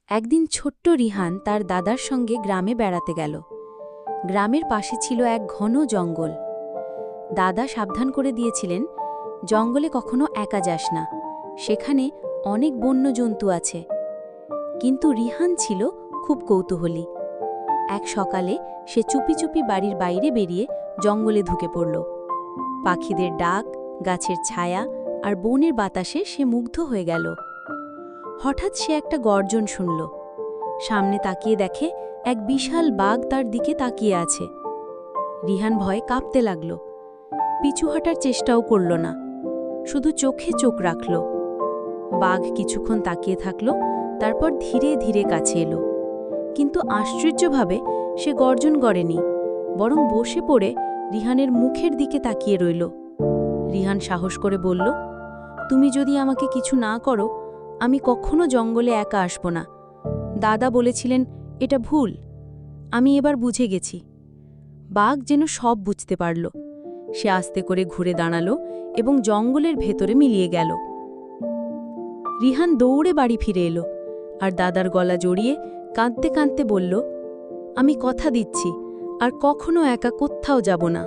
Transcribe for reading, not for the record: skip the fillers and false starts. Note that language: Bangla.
একদিন ছোট্ট রিহান তার দাদার সঙ্গে গ্রামে বেড়াতে গেল। গ্রামের পাশে ছিল এক ঘন জঙ্গল। দাদা সাবধান করে দিয়েছিলেন, জঙ্গলে কখনো একা যাস না, সেখানে অনেক বন্য জন্তু আছে। কিন্তু রিহান ছিল খুব কৌতূহলী। এক সকালে সে চুপি চুপি বাড়ির বাইরে বেরিয়ে জঙ্গলে ঢুকে পড়ল। পাখিদের ডাক, গাছের ছায়া আর বনের বাতাসে সে মুগ্ধ হয়ে গেল। হঠাৎ সে একটা গর্জন শুনল। সামনে তাকিয়ে দেখে এক বিশাল বাঘ তার দিকে তাকিয়ে আছে। রিহান ভয়ে কাঁপতে লাগল। পিছু হাঁটার চেষ্টাও করল না, শুধু চোখে চোখ রাখল। বাঘ কিছুক্ষণ তাকিয়ে থাকল, তারপর ধীরে ধীরে কাছে এলো। কিন্তু আশ্চর্যভাবে সে গর্জন করেনি, বরং বসে পড়ে রিহানের মুখের দিকে তাকিয়ে রইল। রিহান সাহস করে বলল, তুমি যদি আমাকে কিছু না করো, আমি কখনো জঙ্গলে একা আসব না। দাদা বলেছিলেন এটা ভুল, আমি এবার বুঝে গেছি। বাঘ যেন সব বুঝতে পারল। সে আস্তে করে ঘুরে দাঁড়ালো এবং জঙ্গলের ভেতরে মিলিয়ে গেল। রিহান দৌড়ে বাড়ি ফিরে এলো আর দাদার গলা জড়িয়ে কাঁদতে কাঁদতে বলল, আমি কথা দিচ্ছি আর কখনো একা কোথাও যাব না।